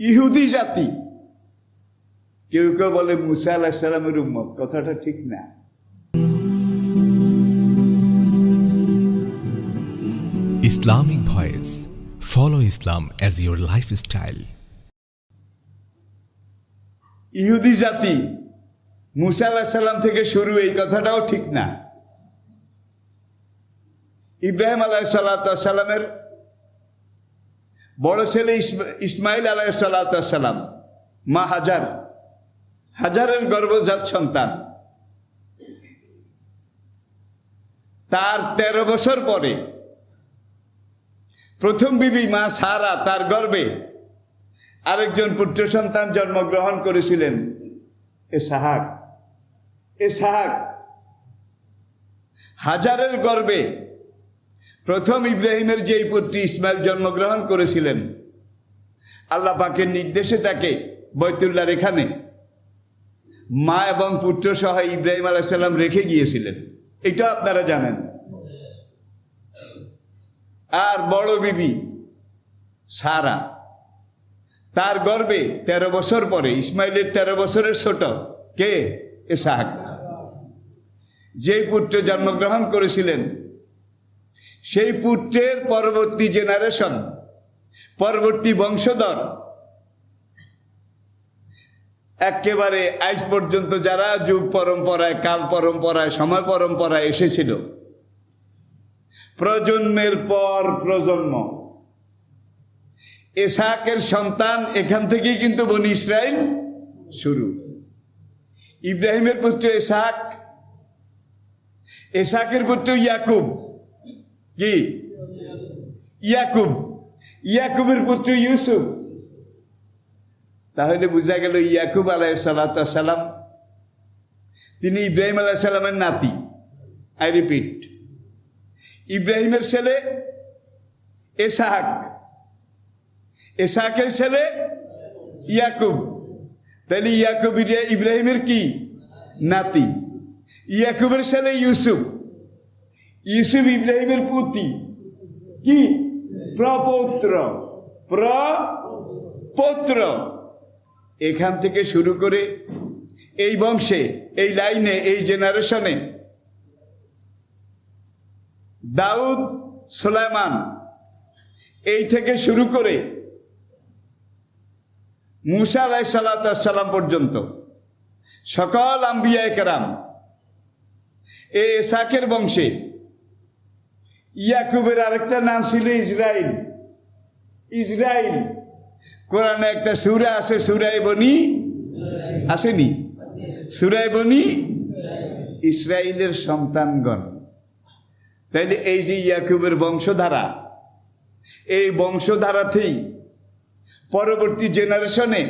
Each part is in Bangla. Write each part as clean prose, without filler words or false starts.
ইহুদি জাতি, কেউ কেউ বলে মুসা আলাইহিস সালামের উম্মত, কথাটা ঠিক না। Islamic Voice. Follow Islam as your lifestyle. ইহুদি জাতি মুসা আলাইহিস সালাম থেকে শুরু, এই কথাটাও ঠিক না। ইব্রাহিম আলাইহিস সালামের বড় ছেলে ইসমাইল আলাইহিস সালাম, মা হাজারের গর্ভজাত সন্তান। তার 13 বছর পরে প্রথম বিবি মা সারা তার গর্ভে আরেকজন পুত্র সন্তান জন্মগ্রহণ করেছিলেন, ইসহাক। হাজারের গর্ভে প্রথম ইব্রাহিমের যেই পুত্রী ইসমাইল জন্মগ্রহণ করেছিলেন, আল্লাহ পাকের নির্দেশে তাকে বাইতুল্লাহর এখানে মা এবং পুত্র সহ ইব্রাহিম আলাইহিস সালাম রেখে গিয়েছিলেন, এটা আপনারা জানেন। আর বড় বিবি সারা, তার গর্ভে 13 বছর পরে, ইসমাইলের 13 বছরের ছোট কে, ইসহাক, যেই পুত্র জন্মগ্রহণ করেছিলেন, সেই পুত্রের পরবর্তী জেনারেশন, পরবর্তী বংশধর, একেবারে আজ পর্যন্ত যারা যুগ পরম্পরায়, কাল পরম্পরায়, সময় পরম্পরায় এসেছিল, প্রজন্মের পর প্রজন্ম, ইসহাকের সন্তান, এখান থেকেই কিন্তু বনি ইসরাইল শুরু। ইব্রাহিমের পুত্র ইসহাক, ইসহাকের পুত্র ইয়াকুব, কি ইয়াকুবের পুত্র ইউসুফ। তাহলে বোঝা গেল ইয়াকুব আলাইহিস সালাম তিনি ইব্রাহিম আলাইহিস সালামের নাতি। আই রিপিট, ইব্রাহিমের ছেলে ইসহাকের ছেলে ইয়াকুব। তাহলে ইয়াকুব ইব্রাহিমের কি নাতি, ইয়াকুবের ছেলে ইউসুফ ইব্রাহিমের পুত্র, কি প্রপৌত্র। এখান থেকে শুরু করে এই বংশে, এই লাইনে, এই জেনারেশনে দাউদ, সুলাইমান, এই থেকে শুরু করে মুসা আলাইহিস সালাম পর্যন্ত সকল আম্বিয়ায়ে কেরাম এই ইসহাকের বংশে। ইয়াকুবের আরেকটা নাম ছিল ইসরাইল। কোরআনে একটা সূরা আছে, সূরা বনী, আসেনি? সূরা বনী ইসরাইলের সন্তানগণ। তাইলে এই যে ইয়াকুবের বংশধারা, এই বংশধারাতেই পরবর্তী জেনারেশনে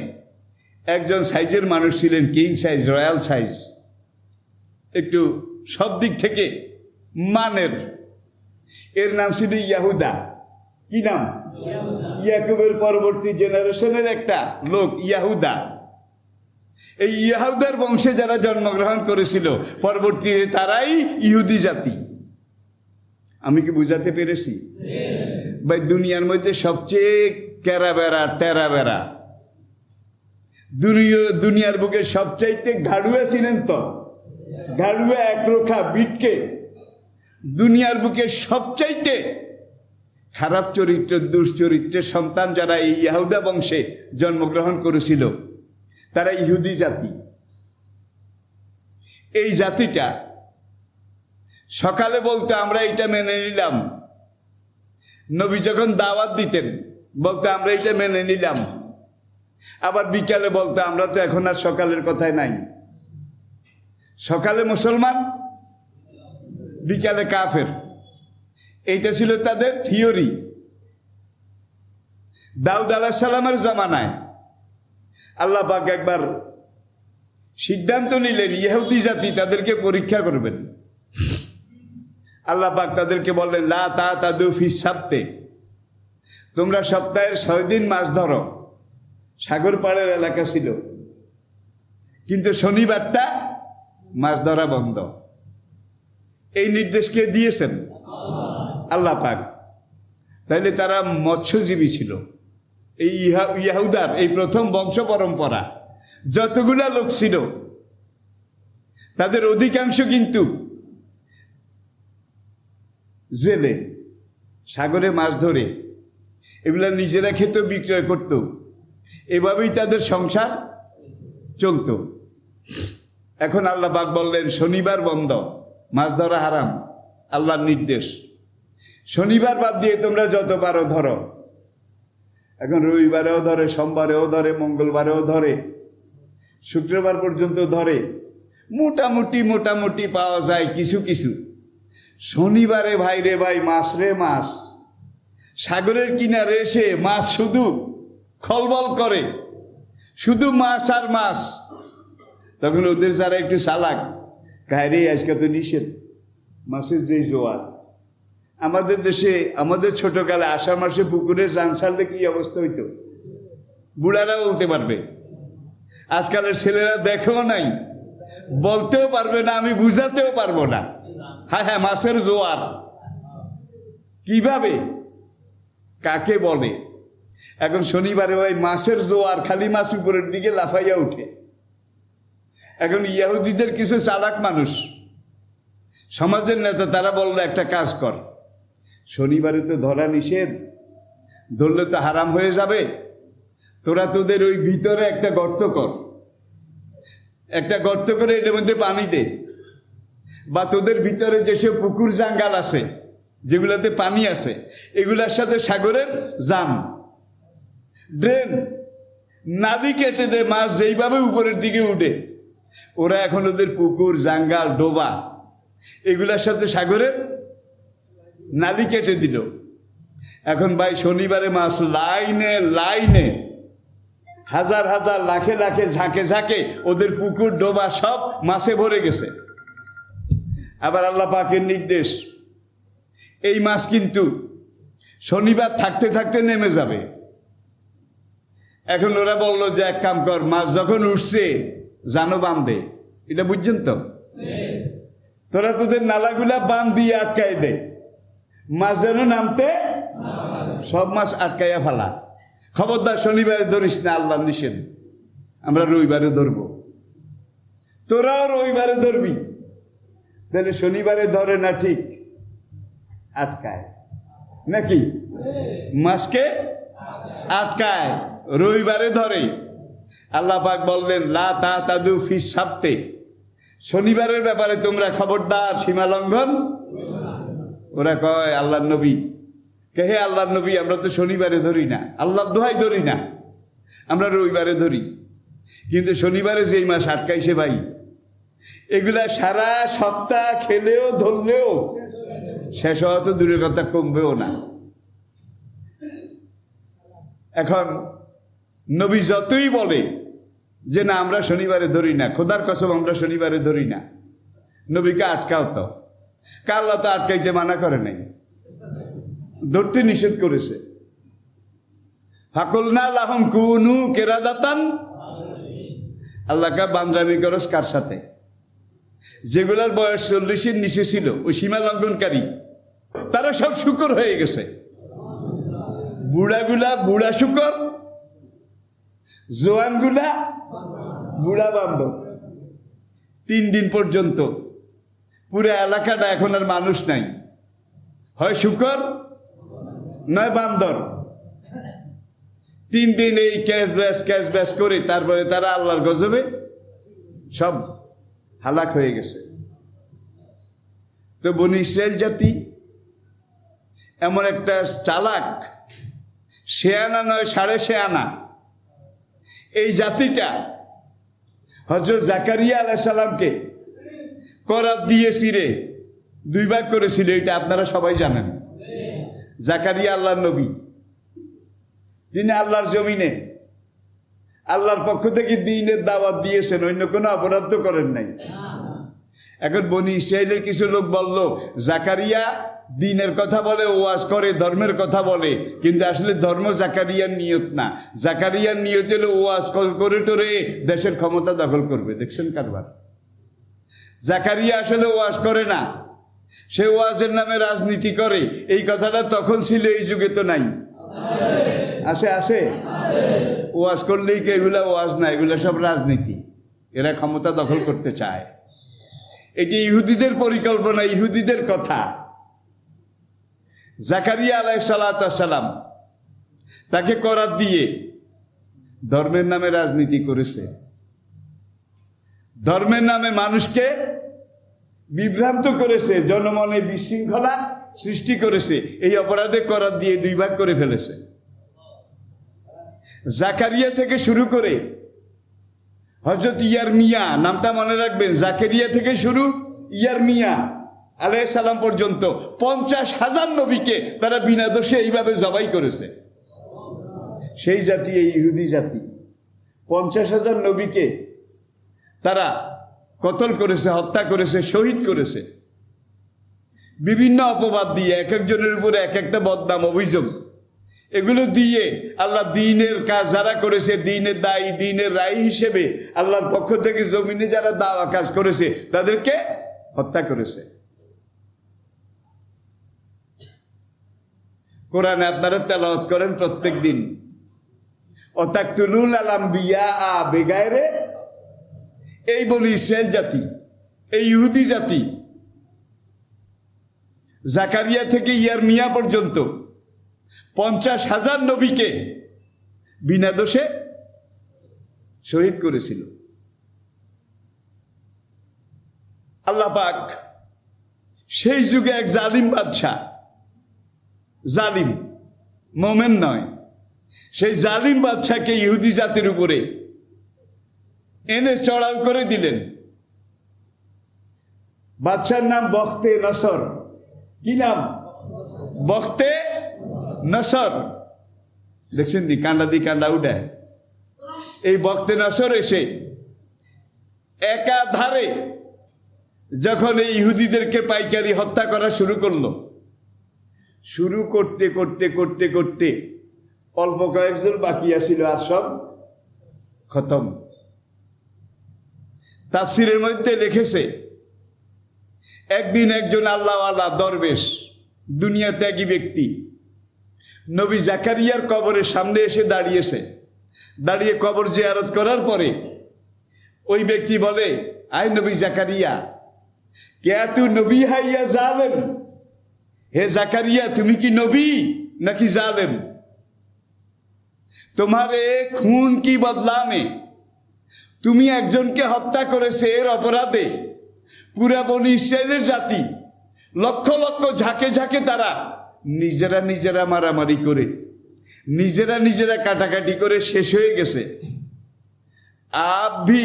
একজন সাইজের মানুষ ছিলেন, কিং সাইজ, রয়্যাল সাইজ, একটু সব দিক থেকে মানের। এর নাম ছিল ইয়াহুদা। কি নাম? ইয়াকুবের পরবর্তী জেনারেশনের একটা লোক ইয়াহুদা। এই ইয়াহুদার বংশে যারা জন্মগ্রহণ করেছিল পরবর্তীতে তারাই ইহুদি জাতি। আমি কি বুঝাতে পেরেছি ভাই? দুনিয়ার মধ্যে সবচেয়ে টেরা বেড়া দুনিয়ার বুকে সবচাইতে ঘাড়ুয়া ছিলেন তো, ঘাড়ুয়া একরোখা বিটকে, দুনিয়ার বুকে সবচাইতে খারাপ চরিত্র, দুশ্চরিত্রের সন্তান যারা এই ইয়াহুদা বংশে জন্মগ্রহণ করেছিল, তারা ইহুদি জাতি। এই জাতিটা সকালে বলতে আমরা এটা মেনে নিলাম, নবী যখন দাওয়াত দিতেন বলতে আমরা এটা মেনে নিলাম, আবার বিকালে বলতে আমরা তো এখন আর সকালের কথায় নাই। সকালে মুসলমান, বিকালে কাফের, এইটা ছিল তাদের থিওরি। দাউদ আলাইহিস সালামের জামানায় আল্লাহ পাক একবার সিদ্ধান্ত নিলেন ইহুদি জাতি তাদেরকে পরীক্ষা করবেন। আল্লাহ পাক তাদেরকে বললেন, লা তা'তাদু ফিস সাবতে, তোমরা সপ্তাহের 6 দিন মাছ ধরো। সাগর পাড়ের এলাকা ছিল, কিন্তু শনিবারটা মাছ ধরা বন্ধ। এই নির্দেশ কে দিয়েছেন? আল্লাহ পাক। তাইলে তারা মৎস্যজীবী ছিল, এই ইয়াহুদার এই প্রথম বংশ পরম্পরা যতগুলা লোক ছিল তাদের অধিকাংশ কিন্তু জেলে, সাগরে মাছ ধরে এগুলা নিজেরা খেত, বিক্রয় করত, এভাবেই তাদের সংসার চলত। এখন আল্লাহ পাক বললেন শনিবার বন্ধ, মাছ ধরা হারাম, আল্লাহর নির্দেশ। শনিবার বাদ দিয়ে তোমরা যত পারো ধরো। এখন রবিবারেও ধরে, সোমবারেও ধরে, মঙ্গলবারেও ধরে, শুক্রবার পর্যন্ত ধরে, মোটামুটি পাওয়া যায় কিছু কিছু। শনিবারে ভাই রে ভাই, মাছ রে মাছ, সাগরের কিনারে এসে মাছ শুধু খলবল করে, শুধু মাছ আর মাছ। তখন ওদের যারা একটু চালাক, কায়রে আজকে তো নিষেধ, মাছের যে জোয়ার। আমাদের দেশে, আমাদের ছোটকালে আষাঢ় মাসে পুকুরে জান ছাড়লে কি অবস্থা হইতো, বুড়ারা বলতে পারবে। আজকালের ছেলেরা দেখেও নাই, বলতেও পারবে না, আমি বুঝাতেও পারবো না। হ্যাঁ, মাছের জোয়ার কিভাবে, কাকে বলে? এখন শনিবারে ভাই মাছের জোয়ার, খালি মাছ উপরের দিকে লাফাইয়া উঠে। এখন ইয়াহুদিদের কিছু চালাক মানুষ, সমাজের নেতা, তারা বললো একটা কাজ কর, শনিবারে তো ধরা নিষেধ, ধরলে তো হারাম হয়ে যাবে, তোরা তোদের ওই ভিতরে একটা গর্ত কর, একটা গর্ত করে এর মধ্যে পানি দে, বা তোদের ভিতরে যেসব পুকুর জাঙ্গাল আছে যেগুলাতে পানি আছে, এগুলার সাথে সাগরের জাম, ড্রেন, নালি কেটে দে, মাছ যেইভাবে উপরের দিকে উঠে। ওরা এখন ওদের পুকুর, জাঙ্গাল, ডোবা এগুলার সাথে সাগরের নালি কেটে দিল। এখন ভাই শনিবারে মাছ লাইনে লাইনে, হাজার হাজার, লাখে লাখে, ঝাঁকে ঝাঁকে ওদের পুকুর, ডোবা সব মাছে ভরে গেছে। আবার আল্লাহ পাকের নির্দেশ, এই মাছ কিন্তু শনিবার থাকতে থাকতে নেমে যাবে। এখন ওরা বললো যে এক কাম কর, মাছ যখন উঠছে জানো বাঁধে, এটা বুঝছেন তো, তোরা তোদের নালাগুলা বাঁধ দিয়ে আটকায় দে, মাছ যেন নামতে, সব মাছ আটকাইয়া ফেলা। খবরদার শনিবারে ধরিস না, আল্লাহ নিষেধ, আমরা রবিবারে ধরবো, তোরাও রবিবারে ধরবি। তাহলে শনিবারে ধরে না, ঠিক আটকায় নাকি, মাছকে আটকায়, রবিবারে ধরে। আল্লাহ পাক বললেন লা তাদু ফিস সাবতে, শনিবারের ব্যাপারে তোমরা খবরদার সীমা লঙ্ঘন। ওরা কয় আল্লাহর নবী, কে হে আল্লাহর নবী, আমরা তো শনিবারে ধরি না, আল্লাহর দোহাই ধরি না, আমরা রবিবারে ধরি। কিন্তু শনিবারে যেই মাছ আটকাইছে ভাই, এগুলা সারা সপ্তাহ খেলেও ধরলেও শেষ হওয়া তো দূরের কথা, কমবেও না। এখন নবী যতই বলে যে না আমরা শনিবারে ধরি না, খোদার কসম আমরা শনিবারে ধরি না, নবীকে আটকাও তো, আল্লাহ তো আটকাইতে মানা করে নাই, ধরতে নিষেধ করেছে। ফাকুলনা লাহুম কুনু কিরাদাতান, আল্লাহকে বান্দামি করস কার সাথে? যেগুলার বয়স 40-এর নিচে ছিল, ওই সীমা লঙ্ঘনকারী, তারা সব শুকর হয়ে গেছে। বুড়াগুলা বুড়া শুকর, জোয়ানগুলা বুড়া বান্ধব। 3 দিন পর্যন্ত পুরো এলাকাটা এখন আর মানুষ নাই, হয় শুকর নয় বান্দর। 3 দিন এই ক্যাশ ব্যাস করে তারপরে তারা আল্লাহর গজবে সব হালাক হয়ে গেছে। তো বনি ইসরাইল জাতি এমন একটা চালাক, শেয়ানা নয় সাড়ে শেয়ানা, এই জাতিটা হযরত জাকারিয়া আলাইহিস সালামকে করাত দিয়ে ছিঁড়ে 2 ভাগ করেছিল, এটা আপনারা সবাই জানেন। জাকারিয়া আল্লাহর নবী, তিনি আল্লাহর জমিনে আল্লাহর পক্ষ থেকে দ্বীনের দাওয়াত দিয়েছেন, অন্য কোনো অপরাধ তো করেন নাই। এখন বনি ইসরাইলের কিছু লোক বলল জাকারিয়া দ্বীনের কথা বলে, ওয়াজ করে, ধর্মের কথা বলে, কিন্তু আসলে ধর্ম জাকারিয়ার নিয়ত না। জাকারিয়ার নিয়ত হলো ওয়াজ করে টোরে দেশের ক্ষমতা দখল করবে। দেখছেন কারবার? জাকারিয়া আসলে ওয়াজ করে না, সে ওয়াজের নামে রাজনীতি করে। এই কথাটা তখন ছিল, এই যুগে তো নাই। আছে আছে ওয়াজ করলেই কি এগুলা ওয়াজ না, এগুলা সব রাজনীতি। এরা ক্ষমতা দখল করতে চায়। এটি ইহুদিদের পরিকল্পনা, ইহুদিদের কথা। জাকারিয়া আলাইহিস সালাম তাকে করাত দিয়ে ধর্মের নামে রাজনীতি করেছে, ধর্মের নামে মানুষকে বিভ্রান্ত করেছে, জনমনে বিশৃঙ্খলা সৃষ্টি করেছে। এই অপরাধে করাত দিয়ে 2 ভাগ করে ফেলেছে। জাকারিয়া থেকে শুরু করে হযরত ইয়ারমিয়া, নামটা মনে রাখবেন, জাকারিয়া থেকে শুরু ইয়ারমিয়া আলাইহিস সালাম পর্যন্ত 50,000 নবীকে তারা বিনা দোষে এইভাবে জবাই করেছে। সেই জাতি এই ইহুদি জাতি। 50,000 নবীকে তারা কতল করেছে, হত্যা করেছে, শহীদ করেছে বিভিন্ন অপবাদ দিয়ে, এক একজনের উপরে এক একটা বদনাম, অভিযোগ। এগুলো দিয়ে আল্লাহ দ্বীনের কাজ যারা করেছে, দ্বীনের দায়ী, দ্বীনের রায় হিসেবে আল্লাহর পক্ষ থেকে জমিনে যারা দাওয়া কাজ করেছে তাদেরকে হত্যা করেছে। কোরআনে আপনারা তেলাওয়াত করেন প্রত্যেক দিন, অতাকতুলুল আম্বিয়া বেগায়রে। এই বলি ইসরায়েল জাতি, এই ইহুদি জাতি জাকারিয়া থেকে ইয়ারমিয়া পর্যন্ত 50,000 নবীকে বিনা দোষে শহীদ করেছিল। আল্লাহ পাক সেই যুগে এক জালিম বাদশাহ, জালিম, মোমেন নয়, সেই জালিম বাদশাকে ইহুদি জাতির উপরে এনে চড়াও করে দিলেন। বাদশার নাম বখতে নসর। কি নাম? বখতে নসর। দেখছেন নি, কান্ডা দি কান্ডা উঠায়। এই বখতে নসর এসে একাধারে যখন এই ইহুদিদেরকে পাইকারি হত্যা করা শুরু করলো, শুরু করতে করতে করতে করতে অল্প কয়েকজন বাকি আছিল, আর সব খতম। তাফসিরের মধ্যে লিখেছে, একদিন একজন আল্লাহওয়ালা দরবেশ, দুনিয়া ত্যাগী ব্যক্তি নবী জাকারিয়ার কবরের সামনে এসে দাঁড়িয়েছে। দাঁড়িয়ে কবর জিয়ারত করার পরে ওই ব্যক্তি বলে, আয় নবী জাকারিয়া, কে তু নবী হাইয়া জালেম? হে জাকারিয়া, তুমি কি নবী নাকি জালেম? তোমারে খুন কি বদলা মে, তুমি একজনকে হত্যা করেছে, এর অপরাধে পুরা বনি ইসরায়েলের জাতি লক্ষ লক্ষ ঝাঁকে ঝাঁকে তারা নিজেরা নিজেরা মারামারি করে, নিজেরা নিজেরা কাটাকাটি করে শেষ হয়ে গেছে। আপ ভি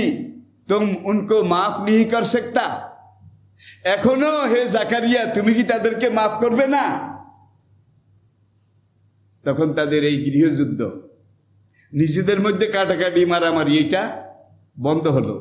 তুম উনকো মাফ नहीं कर सकता? এখনো হে জাকারিয়া, তুমি কি তাদেরকে মাফ করবে না? তখন তাদের এই গৃহযুদ্ধ, নিজেদের মধ্যে কাটাকাটি মারামারি, এটা বন্ধ হলো।